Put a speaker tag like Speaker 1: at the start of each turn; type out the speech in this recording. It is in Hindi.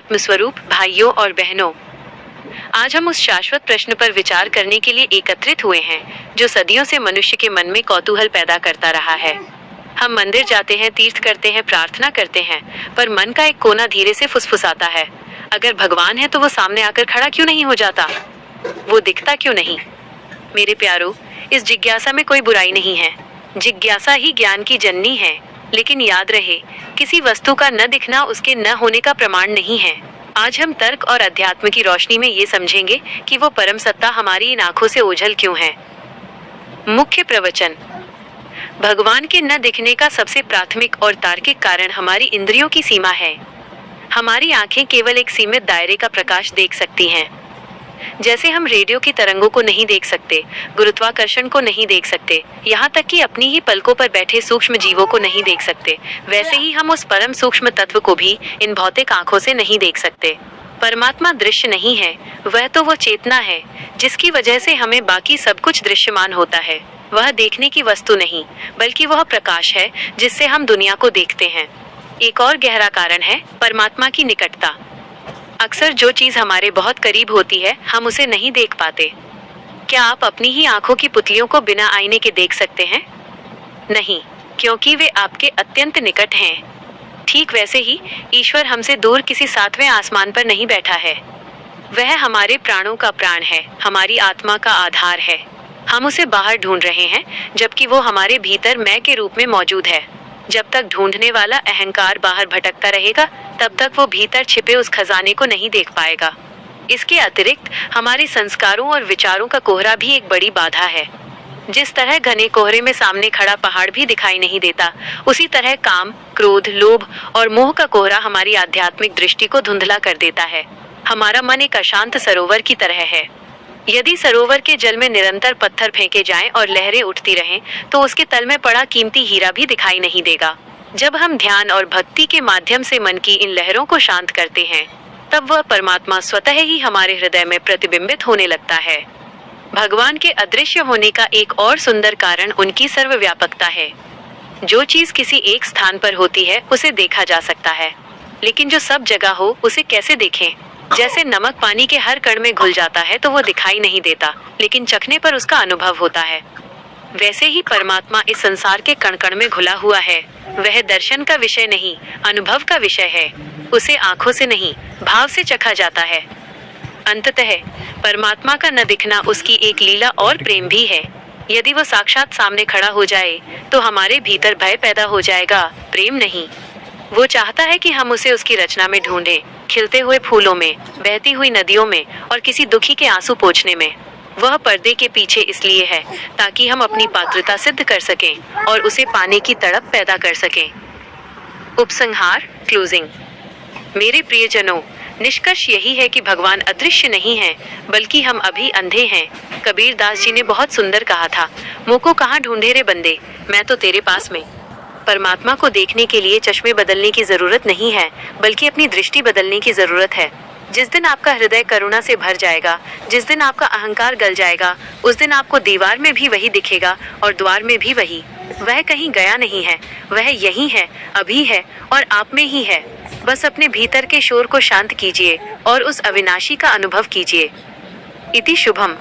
Speaker 1: आत्मस्वरूप भाइयों और बहनों, आज हम उस शाश्वत प्रश्न पर विचार करने के लिए एकत्रित हुए हैं जो सदियों से मनुष्य के मन में कौतूहल पैदा करता रहा है। हम मंदिर जाते हैं, तीर्थ करते हैं, प्रार्थना करते हैं, पर मन का एक कोना धीरे से फुसफुसाता है, अगर भगवान है तो वो सामने आकर खड़ा क्यों नहीं हो जाता? वो दिखता क्यों नहीं? मेरे प्यारों, इस जिज्ञासा में कोई बुराई नहीं है। जिज्ञासा ही ज्ञान की जननी है। लेकिन याद रहे, किसी वस्तु का न दिखना उसके न होने का प्रमाण नहीं है। आज हम तर्क और अध्यात्म की रोशनी में ये समझेंगे कि वो परम सत्ता हमारी इन आंखों से ओझल क्यों है। मुख्य प्रवचन। भगवान के न दिखने का सबसे प्राथमिक और तार्किक कारण हमारी इंद्रियों की सीमा है। हमारी आंखें केवल एक सीमित दायरे का प्रकाश देख सकती हैं। जैसे हम रेडियो की तरंगों को नहीं देख सकते, गुरुत्वाकर्षण को नहीं देख सकते, यहाँ तक कि अपनी ही पलकों पर बैठे सूक्ष्म जीवों को नहीं देख सकते, वैसे ही हम उस परम सूक्ष्म तत्व को भी इन भौतिक आंखों से नहीं देख सकते। परमात्मा दृश्य नहीं है, वह तो वो चेतना है जिसकी वजह से हमें बाकी सब कुछ दृश्यमान होता है। वह देखने की वस्तु नहीं, बल्कि वह प्रकाश है जिससे हम दुनिया को देखते हैं। एक और गहरा कारण है परमात्मा की निकटता। अक्सर जो चीज हमारे बहुत करीब होती है, हम उसे नहीं देख पाते। क्या आप अपनी ही आंखों की पुतलियों को बिना आईने के देख सकते हैं? नहीं, क्योंकि वे आपके अत्यंत निकट हैं। ठीक वैसे ही ईश्वर हमसे दूर किसी सातवें आसमान पर नहीं बैठा है। वह हमारे प्राणों का प्राण है, हमारी आत्मा का आधार है। हम उसे बाहर ढूंढ रहे हैं, जबकि वो हमारे भीतर मैं के रूप में मौजूद है। जब तक ढूंढने वाला अहंकार बाहर भटकता रहेगा, तब तक वो भीतर छिपे उस खजाने को नहीं देख पाएगा। इसके अतिरिक्त हमारे संस्कारों और विचारों का कोहरा भी एक बड़ी बाधा है। जिस तरह घने कोहरे में सामने खड़ा पहाड़ भी दिखाई नहीं देता, उसी तरह काम, क्रोध, लोभ और मोह का कोहरा हमारी आध्यात्मिक दृष्टि को धुंधला कर देता है। हमारा मन एक अशांत सरोवर की तरह है। यदि सरोवर के जल में निरंतर पत्थर फेंके जाएं और लहरें उठती रहें, तो उसके तल में पड़ा कीमती हीरा भी दिखाई नहीं देगा। जब हम ध्यान और भक्ति के माध्यम से मन की इन लहरों को शांत करते हैं, तब वह परमात्मा स्वतः ही हमारे हृदय में प्रतिबिंबित होने लगता है। भगवान के अदृश्य होने का एक और सुंदर कारण उनकी सर्वव्यापकता है। जो चीज किसी एक स्थान पर होती है, उसे देखा जा सकता है, लेकिन जो सब जगह हो, उसे कैसे देखें? जैसे नमक पानी के हर कण में घुल जाता है तो वो दिखाई नहीं देता, लेकिन चखने पर उसका अनुभव होता है। वैसे ही परमात्मा इस संसार के कण कण में घुला हुआ है। वह दर्शन का विषय नहीं, अनुभव का विषय है। उसे आंखों से नहीं, भाव से चखा जाता है। अंततः परमात्मा का न दिखना उसकी एक लीला और प्रेम भी है। यदि वो साक्षात सामने खड़ा हो जाए, तो हमारे भीतर भय पैदा हो जाएगा, प्रेम नहीं। वो चाहता है कि हम उसे उसकी रचना में ढूंढें, खिलते हुए फूलों में, बहती हुई नदियों में और किसी दुखी के आंसू पोंछने में। वह पर्दे के पीछे इसलिए है ताकि हम अपनी पात्रता सिद्ध कर सकें और उसे पाने की तड़प पैदा कर सकें। उपसंहार, क्लोजिंग। मेरे प्रियजनों, निष्कर्ष यही है कि भगवान अदृश्य नहीं है, बल्कि हम अभी अंधे हैं। कबीर दास जी ने बहुत सुंदर कहा था, मुझको कहाँ ढूंढे रे बंदे, मैं तो तेरे पास में। परमात्मा को देखने के लिए चश्मे बदलने की जरूरत नहीं है, बल्कि अपनी दृष्टि बदलने की जरूरत है। जिस दिन आपका हृदय करुणा से भर जाएगा, जिस दिन आपका अहंकार गल जाएगा, उस दिन आपको दीवार में भी वही दिखेगा और द्वार में भी वही। वह कहीं गया नहीं है, वह यही है, अभी है और आप में ही है। बस अपने भीतर के शोर को शांत कीजिए और उस अविनाशी का अनुभव कीजिए। इति शुभम।